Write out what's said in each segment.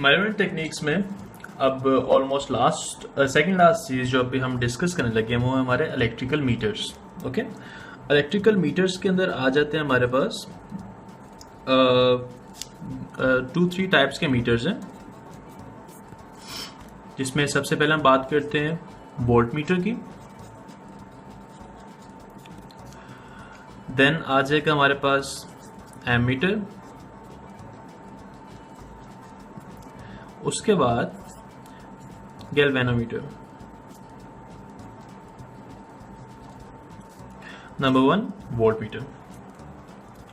Measurement techniques में अब almost second last चीज जो अभी हम डिस्कस करने लगे हैं वो है हमारे electrical meters. Okay, electrical meters के अंदर आ जाते हैं हमारे पास 2-3 टाइप्स के मीटर्स हैं, जिसमें सबसे पहले हम बात करते हैं वोल्ट मीटर की। देन आ जाएगा हमारे पास एमीटर, उसके बाद गैल्वेनोमीटर। Number 1 volt meter.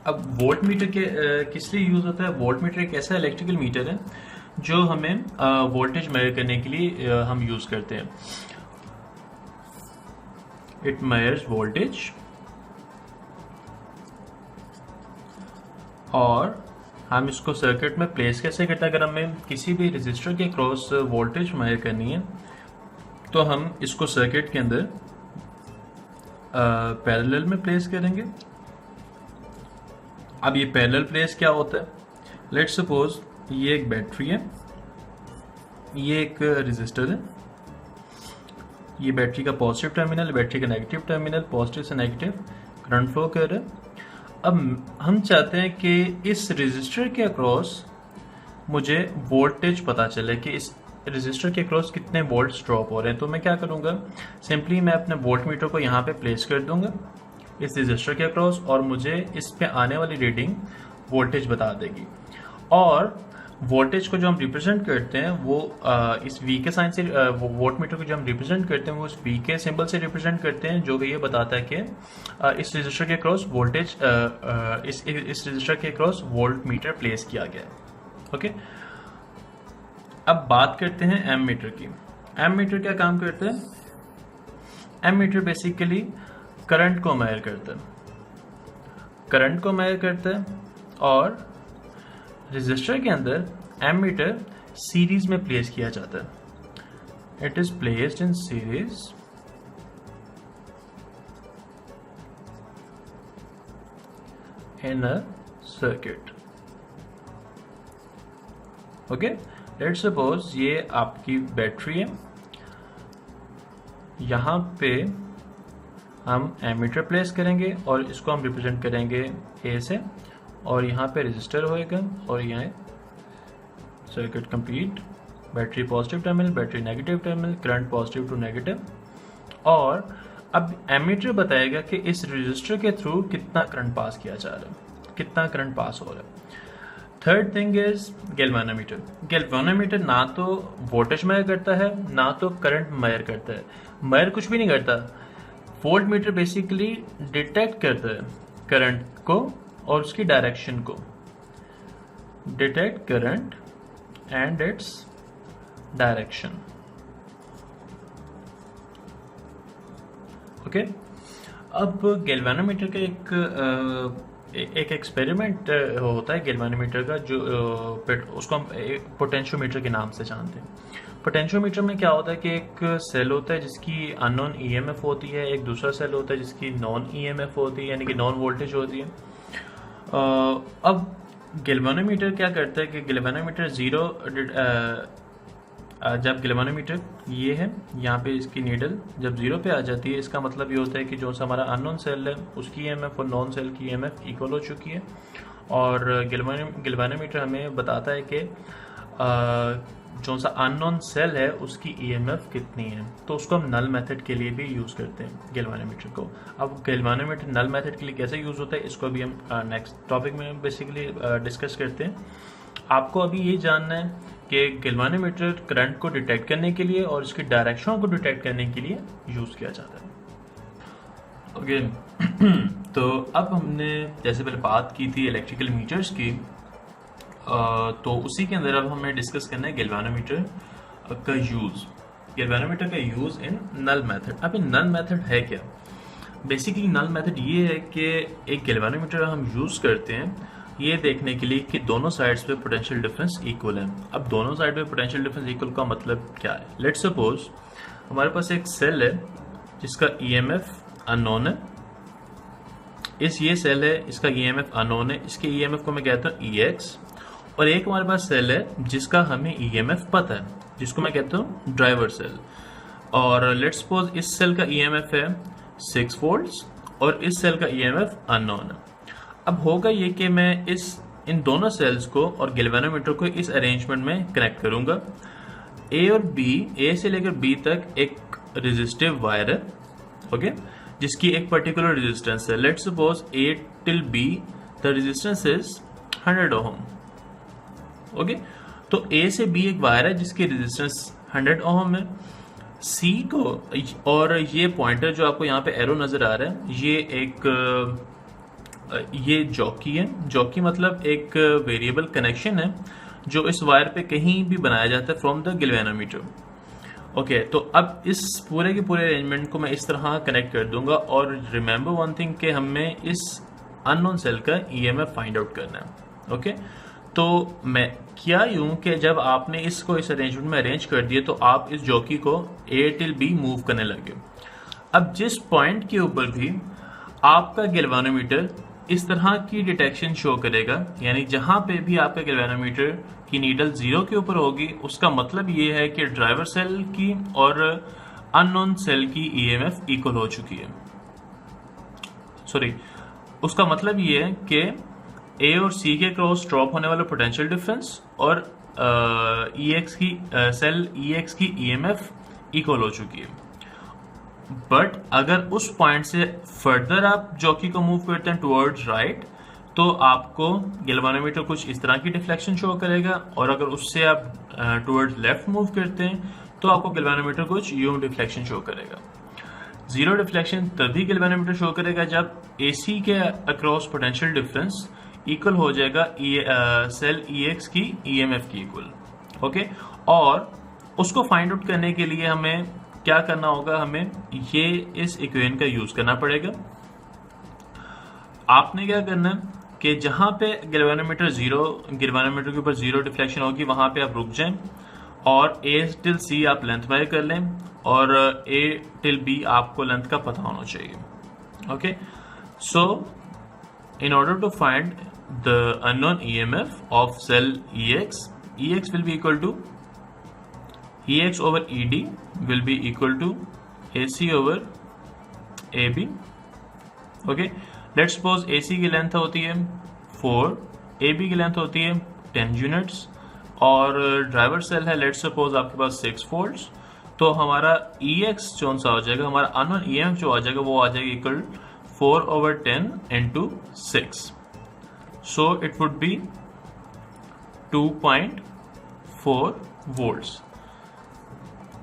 अब वोल्ट मीटर के किस लिए यूज होता है? वोल्ट मीटर एक ऐसा इलेक्ट्रिकल मीटर है जो हमें वोल्टेज मेजर करने के लिए हम यूज करते हैं। इट मेजर्स वोल्टेज और हम इसको सर्किट में प्लेस कैसे करते हैं? अगर हमें किसी भी रजिस्टर के क्रॉस वोल्टेज मेजर करनी है तो हम इसको सर्किट के अंदर पैरेलल में प्लेस करेंगे। अब ये पैरेलल प्लेस क्या होता है? लेट्स सपोज ये एक बैटरी है, ये एक रजिस्टर है, ये बैटरी का पॉजिटिव टर्मिनल, बैटरी का नेगेटिव टर्मिनल, पॉजिटिव से नेगेटिव करंट फ्लो कर रहा है। अब हम चाहते हैं कि इस रजिस्टर के अक्रॉस मुझे वोल्टेज पता चले कि इस रजिस्टर के अक्रॉस कितने वोल्ट्स ड्रॉप हो रहे हैं। तो मैं क्या करूंगा, सिंपली मैं अपने वोल्ट मीटर को यहाँ पे प्लेस कर दूंगा इस रजिस्टर के अक्रॉस और मुझे इस पे आने वाली रीडिंग वोल्टेज बता देगी। और वोल्टेज को जो हम रिप्रेजेंट करते हैं वो इस वी के साइन से, वोल्ट मीटर को जो हम रिप्रेजेंट करते हैं वो इस वी के सिंबल से रिप्रेजेंट करते हैं, जो कि ये बताता है कि इस रजिस्टर के क्रॉस वोल्टेज इस रजिस्टर के क्रॉस वोल्ट मीटर प्लेस किया गया है। ओके, अब बात करते हैं एम मीटर की। एम मीटर क्या काम करता है? एम मीटर बेसिकली करंट को मेजर करता है, करंट को मेजर करता है और रजिस्टर के अंदर एमीटर सीरीज में प्लेस किया जाता है। It is placed in series in a circuit. Okay, let's suppose ये आपकी बैटरी है, यहां पे हम एमीटर प्लेस करेंगे और इसको हम रिप्रेजेंट करेंगे ए से, और यहाँ पे रजिस्टर होएगा और यहाँ circuit complete, battery positive terminal, battery negative terminal, current positive to negative. और अब एमीटर बताएगा कि इस रजिस्टर के थ्रू कितना करंट पास किया जा रहा है, कितना करंट पास हो रहा है। Third thing is galvanometer. Galvanometer ना तो वोल्टेज मेजर करता है ना तो करंट मेजर करता है, मेजर कुछ भी नहीं करता। वोल्ट मीटर बेसिकली डिटेक्ट करता है करंट को और उसकी डायरेक्शन को, detect current and its direction. Okay, अब गैल्वेनोमीटर का एक एक्सपेरिमेंट होता है गैल्वेनोमीटर का, जो उसको हम पोटेंशियोमीटर के नाम से जानते हैं। पोटेंशियोमीटर में क्या होता है कि एक सेल होता है जिसकी अननोन ईएमएफ होती है, एक दूसरा सेल होता है जिसकी नॉन ईएमएफ होती है, यानी कि नॉन वोल्टेज होती है। अब गैल्वेनोमीटर क्या करता है कि गैल्वेनोमीटर जब गैल्वेनोमीटर ये है, यहाँ पे इसकी नीडल जब 0 पे आ जाती है, इसका मतलब ये होता है कि जो सा हमारा अननोन सेल है उसकी ईएमएफ और नॉन सेल की ईएमएफ इक्वल हो चुकी है। और गैल्वेनोमीटर हमें बताता है कि जो सा अननोन सेल है उसकी ईएमएफ कितनी है। तो उसको हम नल मेथड के लिए भी यूज करते हैं गैल्वेनोमीटर को। अब गैल्वेनोमीटर नल मेथड के लिए कैसे यूज होता है इसको भी हम नेक्स्ट टॉपिक में बेसिकली डिस्कस करते हैं। आपको अभी ये जानना है कि गैल्वेनोमीटर करंट को डिटेक्ट करने के लिए और उसकी डायरेक्शन को डिटेक्ट करने के लिए यूज किया जाता है। ओके, तो अब हमने जैसे पहले बात की थी इलेक्ट्रिकल मीटर्स की, तो उसी के अंदर अब हमें डिस्कस करना है गैल्वेनोमीटर का यूज। गैल्वेनोमीटर का यूज इन नल मेथड। अब नल मेथड है क्या? बेसिकली नल मेथड ये है कि एक गैल्वेनोमीटर हम यूज करते हैं ये देखने के लिए कि दोनों साइड्स पे पोटेंशियल डिफरेंस इक्वल है। अब दोनों साइड पे पोटेंशियल डिफरेंस इक्वल का मतलब क्या है? लेट्स सपोज हमारे पास एक सेल है जिसका ईएमएफ अननोन है, ये सेल है, इसका ईएमएफ अननोन है, इसके ईएमएफ को मैं कहता हूँ EX, और एक हमारे पास सेल है जिसका हमें ईएमएफ पता है, जिसको मैं कहता हूँ ड्राइवर सेल। और लेट्स सपोज इस सेल का ईएमएफ है 6 वोल्ट्स और इस सेल का ईएमएफ अननोन है। अब होगा ये कि मैं इन दोनों सेल्स को और गैल्वेनोमीटर को इस अरेंजमेंट में कनेक्ट करूंगा। ए और बी, ए से लेकर बी तक एक रेजिस्टिव वायर है, ओके, जिसकी एक पर्टिकुलर रेजिस्टेंस है। Let's suppose A till B the resistance is 100 ohm, okay. तो ए से बी एक वायर है जिसकी रेजिस्टेंस 100 ओम है। सी को, और ये पॉइंटर जो आपको यहाँ पे एरो नजर आ रहा है, ये जॉकी है। जॉकी मतलब एक वेरिएबल कनेक्शन है जो इस वायर पे कहीं भी बनाया जाता है फ्रॉम द गैल्वेनोमीटर, ओके। तो अब इस पूरे के पूरे अरेंजमेंट को मैं इस तरह कनेक्ट कर दूंगा। और रिमेंबर वन थिंग कि हमें इस अननोन सेल का ईएमएफ फाइंड आउट करना है, ओके। तो मैं क्या यूं कि जब आपने इसको इस अरेंजमेंट में अरेंज कर दिए तो आप इस जॉकी को ए टिल बी मूव करने लगे। अब जिस पॉइंट के ऊपर भी आपका गैल्वेनोमीटर इस तरह की डिटेक्शन शो करेगा, यानी जहां पे भी आपका गैल्वेनोमीटर की नीडल 0 के ऊपर होगी, उसका मतलब ये है कि ड्राइवर सेल की और अननोन सेल की ईएमएफ इक्वल हो चुकी है। सॉरी, उसका मतलब ये है कि ए और सी के क्रॉस ड्रॉप होने वाला पोटेंशियल डिफरेंस और सेल ईएक्स की ईएमएफ इक्वल हो चुकी है। बट अगर उस पॉइंट से फर्दर आप जॉकी को मूव करते हैं टुवर्ड्स राइट, तो आपको गैल्वेनोमीटर कुछ इस तरह की डिफ्लेक्शन शो करेगा। और अगर उससे आप टुवर्ड्स लेफ्ट मूव करते हैं तो आपको गैल्वेनोमीटर कुछ यूं डिफ्लेक्शन शो करेगा। जीरो डिफ्लेक्शन तभी गैल्वेनोमीटर शो करेगा जब एसी के अक्रॉस पोटेंशियल डिफरेंस इक्वल हो जाएगा सेल ईएक्स की ईएमएफ की इक्वल, ओके। और उसको फाइंड आउट करने के लिए हमें क्या करना होगा, हमें ये इस इक्वेशन का यूज करना पड़ेगा। आपने क्या करना है कि जहां पे गैल्वेनोमीटर के ऊपर जीरो डिफ्लेक्शन होगी वहां पे आप रुक जाएं और ए टिल सी आप लेंथ बाय कर लें और ए टिल बी आपको लेंथ का पता होना चाहिए, okay. So in order to find the unknown EMF of cell EX will be equal to EX over ED will be equal to AC over AB, okay। Let's suppose AC की length होती है 4, AB की length होती है 10 units और driver cell है let's suppose आपके पास 6 volts. तो हमारा EX जो सा हो जाएगा, हमारा अननोन EMF जो आ जाएगा वो आ जाएगा equal 4 over 10 into 6. So it would be 2.4 volts.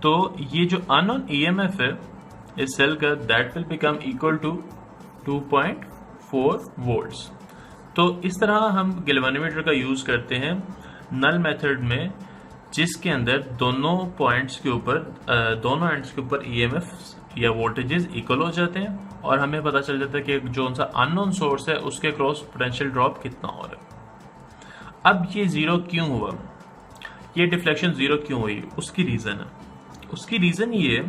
तो ये जो अननोन EMF है इस सेल का that will become equal to 2.4 volts. तो इस तरह हम गैल्वेनोमीटर का यूज करते हैं नल मेथड में, जिसके अंदर दोनों पॉइंट्स के ऊपर दोनों एंड्स के ऊपर EMF या वोल्टेजेस इक्वल हो जाते हैं और हमें पता चल जाता है कि जो सा अननोन सोर्स है उसके क्रॉस पोटेंशियल ड्रॉप कितना हो रहा है। अब ये जीरो क्यों हुआ, ये डिफ्लेक्शन जीरो क्यों हुई, उसकी रीजन है। उसकी रीजन ये है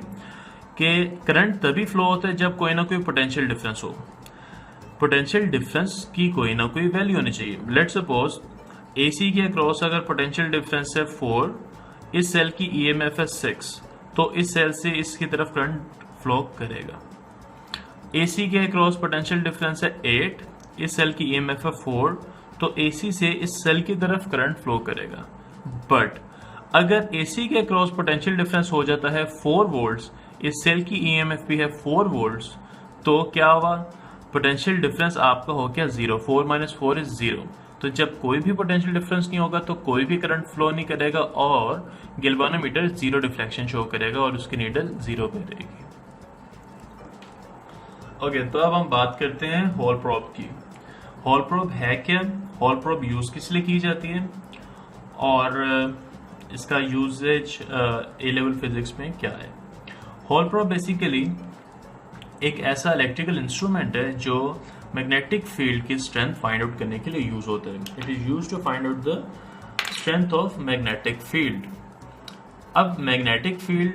कि करंट तभी फ्लो होता है जब कोई ना कोई पोटेंशियल डिफरेंस हो। पोटेंशियल डिफरेंस की कोई ना कोई वैल्यू होनी चाहिए। लेट्स सपोज एसी के अक्रॉस अगर पोटेंशियल डिफरेंस है 4, इस सेल की ईएमएफ है 6, तो इस सेल से इसकी तरफ करंट फ्लो करेगा। एसी के अक्रॉस पोटेंशियल डिफरेंस है 8, इस सेल की ईएमएफ है 4, तो एसी से इस सेल की तरफ करंट फ्लो करेगा। बट अगर एसी के अक्रॉस पोटेंशियल डिफरेंस हो जाता है 4 वोल्ट्स, इस सेल की ईएमएफ भी है 4 वोल्ट्स, तो क्या हुआ, पोटेंशियल डिफरेंस आपका हो गया 0। 4 माइनस 4 इज 0। तो जब कोई भी पोटेंशियल डिफरेंस नहीं होगा तो कोई भी करंट फ्लो नहीं करेगा और गैल्वेनोमीटर जीरो डिफ्लेक्शन शो करेगा और उसकी नीडल 0 पे रहेगी। ओके, तो अब हम बात करते हैं हॉल प्रोब की। हॉल प्रोब है क्या, हॉल प्रोब यूज किस लिए की जाती है और इसका यूजेज ए लेवल फिजिक्स में क्या है। हॉल प्रोब बेसिकली एक ऐसा इलेक्ट्रिकल इंस्ट्रूमेंट है जो मैग्नेटिक फील्ड की स्ट्रेंथ फाइंड आउट करने के लिए यूज होता है। It is used to find out the strength of magnetic field. अब मैग्नेटिक फील्ड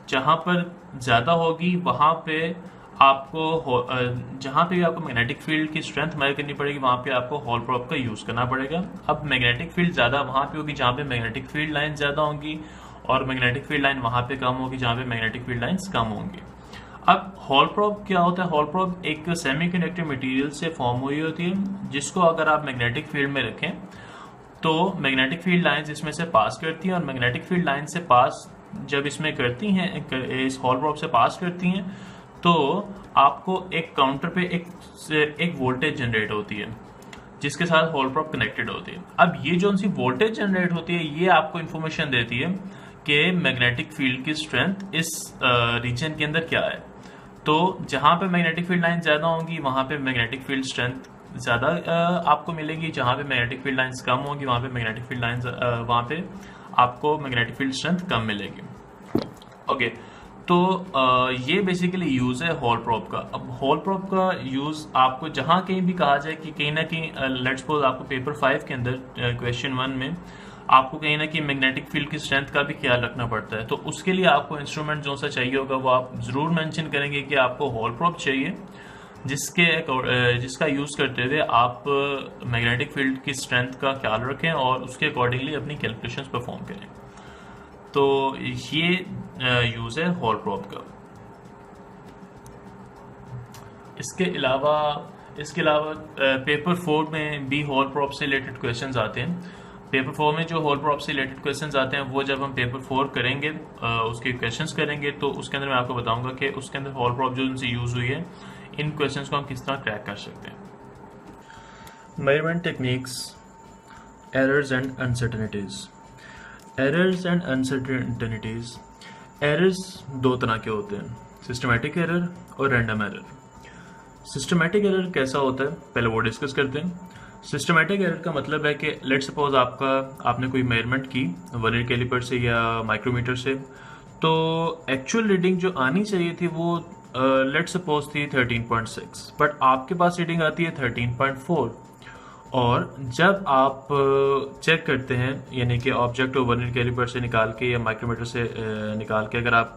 जहां पर ज्यादा होगी वहां पे आपको जहाँ पे भी आपको मैग्नेटिक फील्ड की स्ट्रेंथ मेजर करनी पड़ेगी वहाँ पे आपको हॉल प्रॉब का यूज करना पड़ेगा। अब मैग्नेटिक फील्ड ज्यादा वहाँ पे होगी जहाँ पे मैग्नेटिक फील्ड लाइन ज्यादा होंगी, और मैग्नेटिक फील्ड लाइन वहाँ पे कम होगी जहाँ पे मैग्नेटिक फील्ड लाइंस कम होंगी। अब हॉल प्रॉब क्या होता है? हॉल प्रॉब एक सेमीकंडक्टर मटेरियल से फॉर्म हुई होती है, जिसको अगर आप मैग्नेटिक फील्ड में रखें तो मैग्नेटिक फील्ड लाइंस इसमें से पास करती हैं, और मैग्नेटिक फील्ड लाइन से पास जब इसमें करती हैं, इस हॉल प्रॉब से पास करती हैं, तो आपको एक काउंटर पे एक वोल्टेज जनरेट होती है जिसके साथ हॉल प्रॉब कनेक्टेड होती है। अब ये जो सी वोल्टेज जनरेट होती है ये आपको इंफॉर्मेशन देती है कि मैग्नेटिक फील्ड की स्ट्रेंथ इस रीजन के अंदर क्या है। तो जहां पे मैग्नेटिक फील्ड लाइन ज्यादा होंगी वहां पे मैग्नेटिक फील्ड स्ट्रेंथ ज्यादा आपको मिलेगी, जहां पे मैग्नेटिक फील्ड लाइंस कम होंगी वहां पे मैग्नेटिक फील्ड लाइंस वहां पे आपको मैग्नेटिक फील्ड स्ट्रेंथ कम मिलेगी। ओके, तो ये बेसिकली यूज है हॉल प्रॉब का। अब हॉल प्रॉब का यूज आपको जहां कहीं भी कहा जाए कि कहीं ना कहीं लेट्स सपोज आपको पेपर 5 के अंदर क्वेश्चन 1 में आपको कहीं ना कहीं मैग्नेटिक फील्ड की स्ट्रेंथ का भी ख्याल रखना पड़ता है, तो उसके लिए आपको इंस्ट्रूमेंट जो सा चाहिए होगा वो आप जरूर मेंशन करेंगे कि आपको हॉल प्रॉब चाहिए जिसका यूज करते हुए आप मैग्नेटिक फील्ड की स्ट्रेंथ का ख्याल रखें और उसके अकॉर्डिंगली अपनी कैलकुलेशंस परफॉर्म करें। तो ये यूज है हॉल प्रॉब का। इसके अलावा पेपर 4 में भी हॉल प्रॉब से रिलेटेड क्वेश्चंस आते हैं। पेपर 4 में जो हॉल प्रॉब से रिलेटेड क्वेश्चंस आते हैं वो जब हम पेपर 4 करेंगे उसके क्वेश्चंस करेंगे तो उसके अंदर मैं आपको बताऊंगा कि उसके अंदर हॉल प्रॉब जो उनसे यूज हुई है इन क्वेश्चंस को हम किस तरह क्रैक कर सकते हैं। Measurement techniques, errors and uncertainties. Errors and uncertainties. Errors दो तरह के होते हैं, सिस्टमैटिक एरर और रैंडम एरर। सिस्टमैटिक एरर कैसा होता है पहले वो डिस्कस करते हैं। सिस्टमैटिक एरर का मतलब है कि लेट सपोज आपने कोई मेजरमेंट की वर्नियर कैलिपर से या माइक्रोमीटर से, तो एक्चुअल रीडिंग जो आनी चाहिए थी वो लेट सपोज थी 13.6, बट आपके पास रीडिंग आती है 13.4। और जब आप चेक करते हैं यानी कि ऑब्जेक्ट को वर्नियर कैलिपर से निकाल के या माइक्रोमीटर से निकाल के अगर आप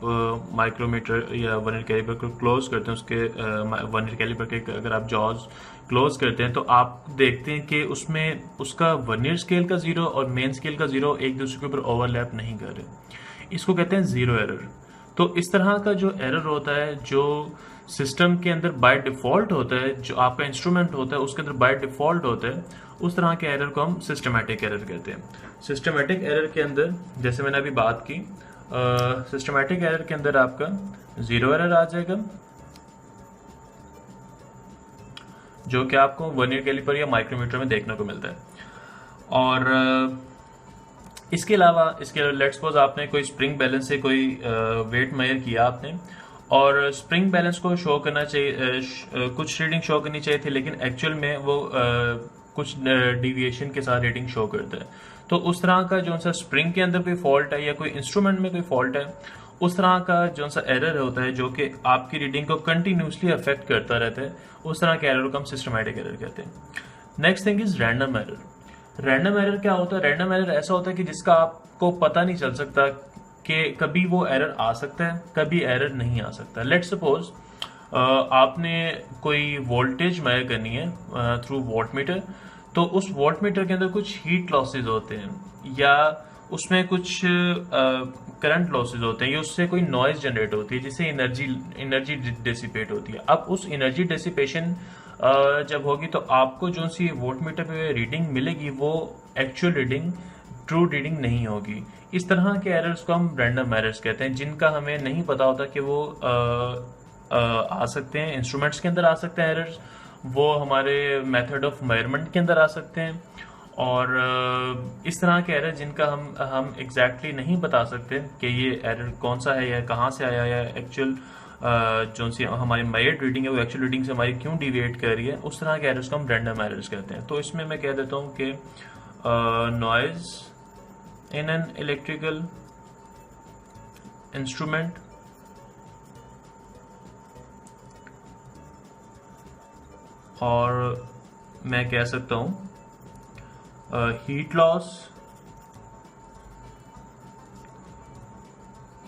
माइक्रोमीटर या वर्नियर कैलिपर को क्लोज करते हैं, उसके वर्नियर कैलिपर के अगर आप जॉज क्लोज करते हैं तो आप देखते हैं कि उसमें उसका वर्नियर स्केल का जीरो और मेन स्केल का जीरो एक दूसरे के ऊपर ओवरलैप नहीं कर रहे। इसको कहते हैं जीरो एरर। तो इस तरह का जो एरर होता है जो सिस्टम के अंदर बाय डिफॉल्ट होता है, जो आपका इंस्ट्रूमेंट होता है उसके अंदर बाय डिफॉल्ट होता है, उस तरह के एरर को हम सिस्टमैटिक एरर कहते हैं। सिस्टमैटिक एरर के अंदर जैसे मैंने अभी बात की, सिस्टमैटिक एरर के अंदर आपका जीरो एरर आ जाएगा जो कि आपको वर्नियर कैलिपर या माइक्रोमीटर में देखने को मिलता है। और इसके अलावा लेट्स सपोज आपने कोई स्प्रिंग बैलेंस से कोई वेट मेजर किया आपने, और स्प्रिंग बैलेंस को शो करना चाहिए, कुछ रीडिंग शो करनी चाहिए थी लेकिन एक्चुअल में वो कुछ डिविएशन के साथ रीडिंग शो करता है। तो उस तरह का जो सा स्प्रिंग के अंदर कोई फॉल्ट है या कोई इंस्ट्रूमेंट में कोई फॉल्ट है, उस तरह का जो सा एरर होता है जो कि आपकी रीडिंग को कंटिन्यूसली अफेक्ट करता रहता है, उस तरह के एरर को हम सिस्टमैटिक एरर कहते हैं। Next thing is random error. Random error क्या होता है? रैंडम एरर ऐसा होता है कि जिसका आपको पता नहीं चल सकता कि कभी वो एरर आ सकता है कभी एरर नहीं आ सकता। लेट्स सपोज आपने कोई वोल्टेज मेजर करनी है थ्रू वोल्टमीटर, तो उस वोल्टमीटर के अंदर कुछ हीट लॉसेज होते हैं या उसमें कुछ करंट लॉसेज होते हैं या उससे कोई नॉइज जनरेट होती है जिससे एनर्जी डिसिपेट होती है। अब उस एनर्जी डिसिपेशन जब होगी तो आपको जो सी वोल्टमीटर पे रीडिंग मिलेगी वो एक्चुअल रीडिंग, ट्रू रीडिंग नहीं होगी। इस तरह के एरर्स को हम रैंडम एरर्स कहते हैं जिनका हमें नहीं पता होता कि वो आ सकते हैं, इंस्ट्रूमेंट्स के अंदर आ सकते हैं एरर्स, वो हमारे मेथड ऑफ मेजरमेंट के अंदर आ सकते हैं, और इस तरह के एरर जिनका हम एग्जैक्टली नहीं बता सकते कि ये एरर कौन सा है या कहाँ से आया या एक्चुअल जो सी हमारी मेजर्ड रीडिंग है वो एक्चुअल रीडिंग से हमारी क्यों डिविएट कर रही है, उस तरह के एरर्स को हम रैंडम एरर्स कहते हैं। तो इसमें मैं कह देता हूँ कि noise in an electrical instrument, और मैं कह सकता हूँ heat loss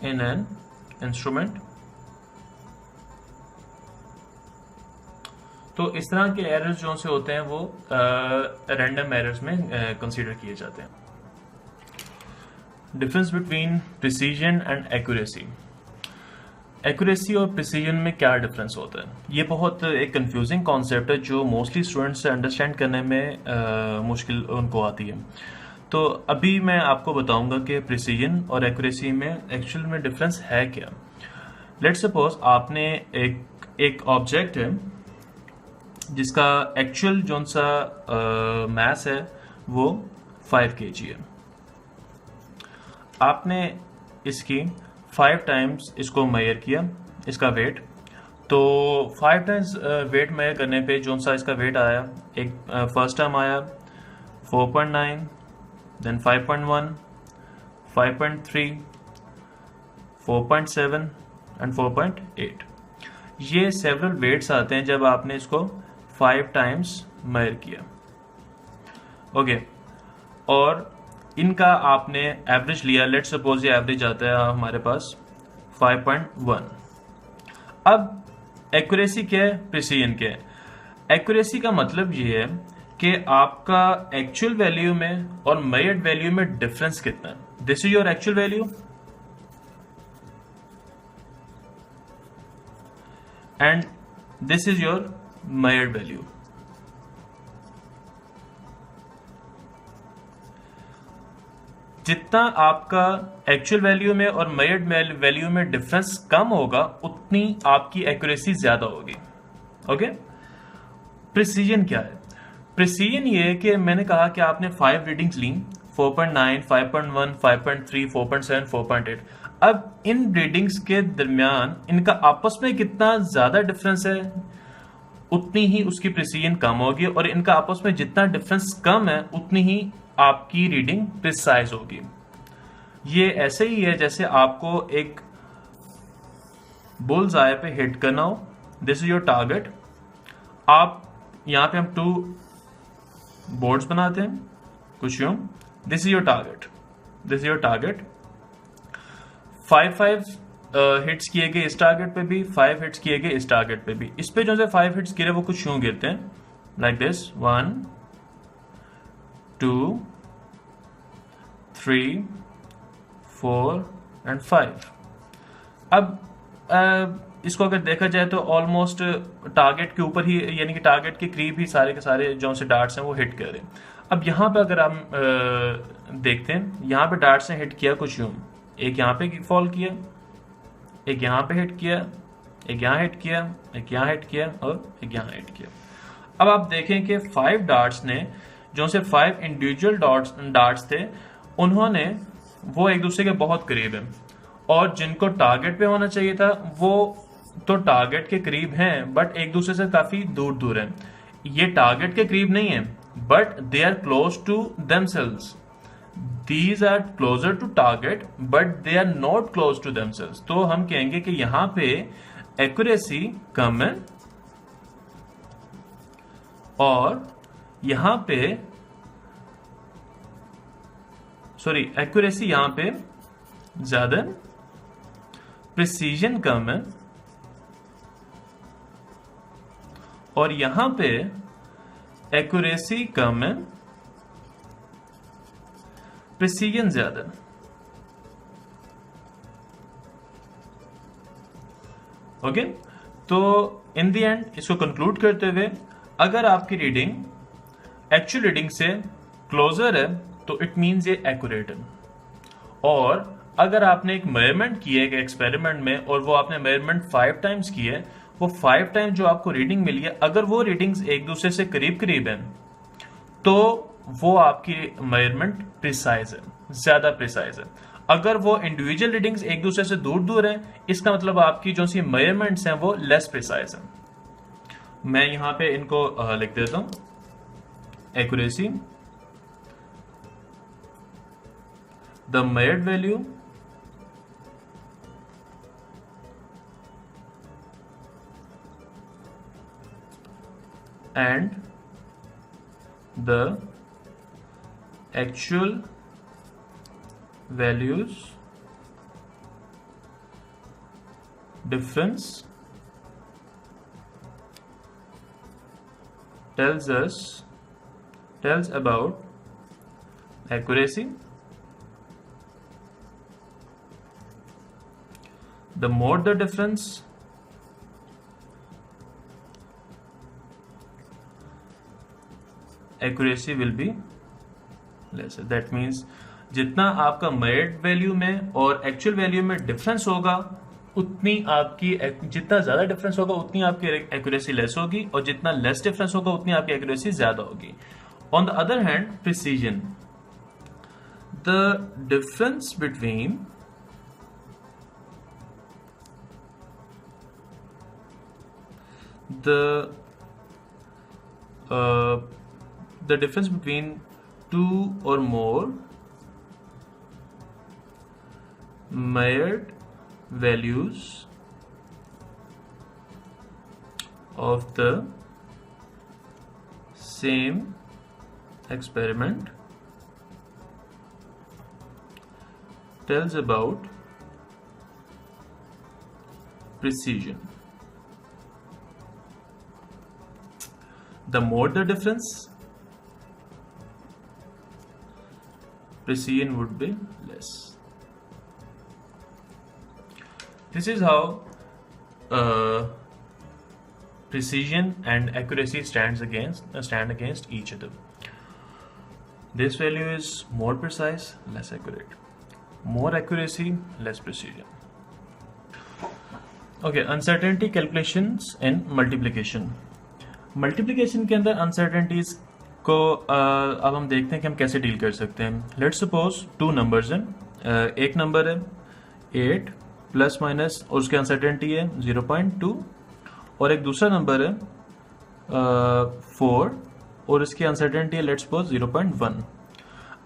in an instrument, तो इस तरह के एरर्स जो से होते हैं वो रैंडम एरर्स में कंसीडर किए जाते हैं। Difference between precision and accuracy. Accuracy और प्रिसीजन में क्या डिफरेंस होता है? ये बहुत एक कंफ्यूजिंग कॉन्सेप्ट है जो मोस्टली स्टूडेंट्स से अंडरस्टैंड करने में मुश्किल उनको आती है। तो अभी मैं आपको बताऊंगा कि प्रिसीजन और एक्यूरेसी में एक्चुअल में डिफरेंस है क्या। लेट्स सपोज आपने एक ऑब्जेक्ट है जिसका एक्चुअल जो सा मास है वो 5 kg है। आपने इसकी 5 टाइम्स इसको मेजर किया, इसका वेट। तो 5 टाइम्स वेट मेजर करने पे जो सा इसका वेट आया, एक फर्स्ट टाइम आया 4.9, देन 5.1, 5.3, 4.7 एंड 4.8। ये सेवरल वेट्स आते हैं जब आपने इसको 5 टाइम्स मेजर किया। ओके, और इनका आपने एवरेज लिया। लेट सपोज ये एवरेज आता है हमारे पास 5.1। अब एक्यूरेसी क्या है, प्रिसीजन क्या है? एक्यूरेसी का मतलब ये है कि आपका एक्चुअल वैल्यू में और मेजर्ड वैल्यू में डिफरेंस कितना है। This is your actual value and this is your measured value. जितना आपका एक्चुअल वैल्यू में और मेजर्ड वैल्यू में डिफरेंस कम होगा उतनी आपकी एक्यूरेसी ज्यादा होगी। ओके, प्रिसीजन क्या है? प्रिसीजन ये है कि मैंने कहा कि आपने 5 रीडिंग्स ली, 4.9, 5.1, 5.3, 4.7, 4.8। अब इन रीडिंग्स के दरमियान इनका आपस में कितना ज्यादा डिफरेंस है उतनी ही उसकी प्रिसीजन कम होगी, और इनका आपस में जितना डिफरेंस कम है उतनी ही आपकी रीडिंग प्रिसाइज होगी। ये ऐसे ही है जैसे आपको एक बुल्स आई पे हिट करना हो। This is your target. आप यहां पे हम 2 बोर्ड्स बनाते हैं कुछ यूं। This is your target, this is your target. 5 hits किए गए इस टारगेट पे भी, 5 हिट्स किए गए इस टारगेट पे भी। इस पे जो से 5 हिट्स गिरे वो कुछ यूं गिरते हैं, लाइक दिस 1, 2, 3, 4 एंड 5। अब इसको अगर देखा जाए तो ऑलमोस्ट टारगेट के ऊपर ही, यानी कि टारगेट के करीब ही सारे के सारे जो से डार्ट्स हैं वो हिट कर रहे हैं। अब यहाँ पे अगर हम देखते हैं, यहाँ पे डार्ट्स ने हिट किया कुछ यूं, एक यहाँ पे फॉल किया, एक यहाँ पे हिट किया, एक यहाँ हिट किया, एक यहाँ हिट किया और एक यहाँ हिट किया। अब आप देखें कि 5 डार्ट्स ने जो से 5 इंडिविजुअल डार्ट्स थे, उन्होंने वो एक दूसरे के बहुत करीब हैं, और जिनको टारगेट पे होना चाहिए था वो तो टारगेट के करीब हैं बट एक दूसरे से काफी दूर दूर हैं। ये टारगेट के करीब नहीं है but they are close to themselves. These are closer to target but they are not close to themselves. तो हम कहेंगे कि यहां पे एक्यूरेसी कम है और यहां पे एक्यूरेसी यहां पे ज्यादा, प्रिसीजन कम है, और यहां पे एक्यूरेसी कम है, प्रिसीजन ज्यादा। ओके, तो इन द एंड इसको कंक्लूड करते हुए, अगर आपकी रीडिंग एक्चुअल रीडिंग से क्लोजर है तो इट मीन्स ये एक्यूरेट है। और अगर आपने एक मेजरमेंट की है एक एक्सपेरिमेंट में और वो आपने मेजरमेंट 5 टाइम्स की है, वो 5 टाइम जो आपको रीडिंग मिली है, अगर वो रीडिंग्स एक दूसरे से करीब करीब हैं तो वो आपकी मेजरमेंट प्रिसाइज है, ज्यादा प्रिसाइज है। अगर वो इंडिविजुअल रीडिंग्स एक दूसरे से दूर दूर हैं, इसका मतलब आपकी जो सी मेजरमेंट्स हैं वो लेस प्रिसाइज है। मैं यहां पे इनको लिख देता हूं। Accuracy, the measured value and the actual values difference tells about accuracy. The more the difference, accuracy will be lesser. That means जितना आपका मेरिट वैल्यू में और एक्चुअल वैल्यू में डिफरेंस होगा, उतनी आपकी, जितना ज्यादा डिफरेंस होगा उतनी आपकी एक्यूरेसी लेस होगी, और जितना लेस डिफरेंस होगा उतनी आपकी एक्यूरेसी ज्यादा होगी. On the other hand, precision, the difference between the difference between two or more measured values of the same experiment tells about precision. The more the difference, precision would be less. This is how precision and accuracy stand against each other. This value is more precise, less accurate. More accuracy, less precision. Okay, uncertainty calculations in multiplication. Multiplication के अंदर uncertainties को अब हम देखते हैं कि हम कैसे डील कर सकते हैं. लेट्स सपोज टू नंबर्स हैं. एक नंबर है 8 प्लस माइनस और उसकी अनसर्टेनिटी है 0.2, और एक दूसरा नंबर है 4 और इसकी अनसर्टेनिटी है लेट्स सपोज 0.1.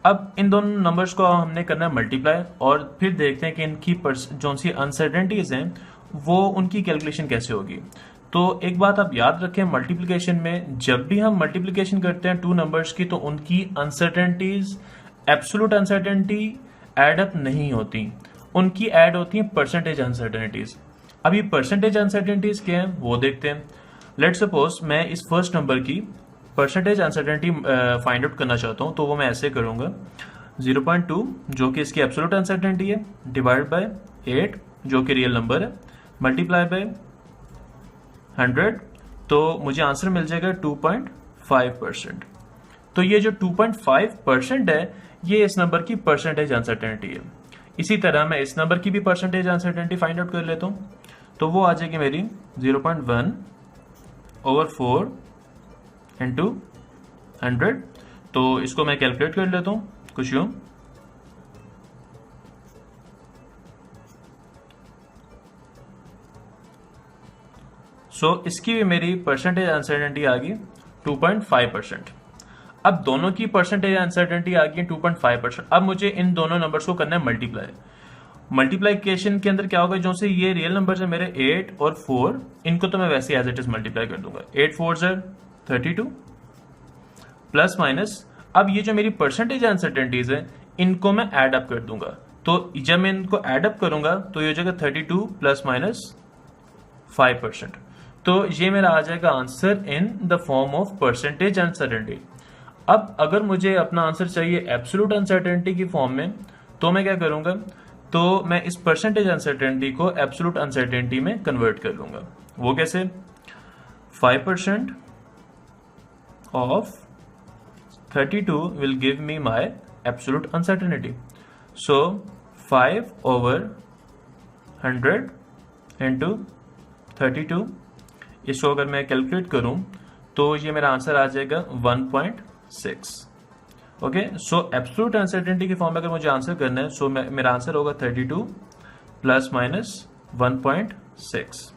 अब इन दोनों नंबर्स को हमने करना है मल्टीप्लाई, और फिर देखते हैं कि इनकी जो सी अनसर्टेनिटीज हैं वो उनकी कैलकुलेशन कैसे होगी. तो एक बात आप याद रखें, मल्टीप्लिकेशन में जब भी हम मल्टीप्लिकेशन करते हैं टू नंबर्स की, तो उनकी uncertainties, absolute uncertainty add up नहीं होती, उनकी ऐड होती है परसेंटेज अनसर्टेनिटीज. अब ये परसेंटेज अनसर्टेनिटीज क्या है वो देखते हैं. लेट्स सपोज मैं इस फर्स्ट नंबर की परसेंटेज अनसर्टेनिटी फाइंड आउट करना चाहता हूं, तो वो मैं ऐसे करूंगा 0.2 जो कि इसकी एब्सोल्यूट अनसर्टेनिटी है, डिवाइड बाय 8 जो कि रियल नंबर है, मल्टीप्लाई बाय 100, तो मुझे आंसर मिल जाएगा 2.5%. तो ये जो 2.5% है ये इस नंबर की परसेंटेज अनसर्टेनिटी है. इसी तरह मैं इस नंबर की भी परसेंटेज अनसर्टेनिटी फाइंड आउट कर लेता हूं, तो वो आ जाएगी मेरी 0.1/4 इंटू 100. तो इसको मैं कैलकुलेट कर लेता हूं कुछ यूं. सो इसकी भी मेरी परसेंटेज अनसर्टेनिटी आ गई 2.5%. अब दोनों की परसेंटेज अनसर्टेनिटी आ गई 2.5%. अब मुझे इन दोनों नंबर्स को करना है मल्टीप्लाई. मल्टीप्लाइकेशन के अंदर क्या होगा, जो से ये रियल नंबर्स है मेरे 8 और 4, इनको तो मैं वैसे एज इट इज मल्टीप्लाई कर दूंगा. 8 4 32 प्लस माइनस. अब ये जो मेरी परसेंटेज अनसर्टेनिटीज है इनको मैं एड अप कर दूंगा. तो जब मैं इनको एड अप करूंगा तो ये हो जाएगा 32 प्लस माइनस 5%. तो ये मेरा आ जाएगा answer in the form of percentage uncertainty. अब अगर मुझे अपना आंसर चाहिए एब्सोल्यूट अनसर्टेनिटी की फॉर्म में, तो मैं क्या करूंगा, तो मैं इस परसेंटेज अनसर्टेनिटी को एब्सोल्यूट अनसर्टेनिटी में कन्वर्ट कर लूंगा. वो कैसे, 5% of 32 will give me my absolute uncertainty. So 5/100 into 32, इसको अगर मैं कैलकुलेट करूं तो ये मेरा आंसर आ जाएगा 1.6. ओके, सो एब्सोल्यूट अनसर्टेनिटी की फॉर्म में अगर मुझे आंसर करना है, सो मेरा आंसर होगा 32 प्लस माइनस 1.6.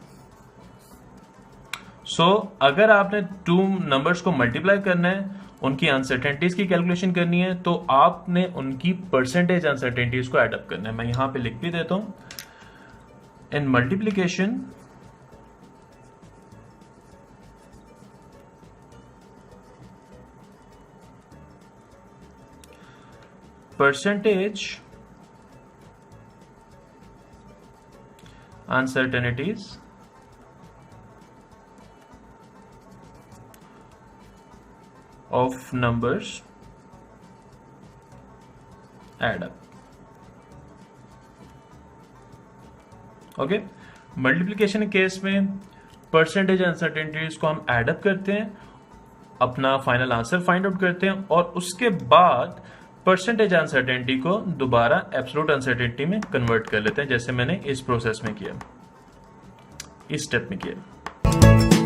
सो अगर आपने टू नंबर्स को मल्टीप्लाई करना है, उनकी अनसर्टेनिटीज की कैलकुलेशन करनी है, तो आपने उनकी परसेंटेज अनसर्टेनिटीज को एडअप करना है. मैं यहां पे लिख भी देता हूं. In multiplication percentage uncertainties of numbers add up. Okay, multiplication case में परसेंटेज अनसर्टेनिटीज को हम एड अप करते हैं, अपना फाइनल आंसर फाइंड आउट करते हैं और उसके बाद परसेंटेज अनसर्टेनिटी को दोबारा एब्सोल्यूट अनसर्टेनिटी में कन्वर्ट कर लेते हैं, जैसे मैंने इस प्रोसेस में किया, इस स्टेप में किया।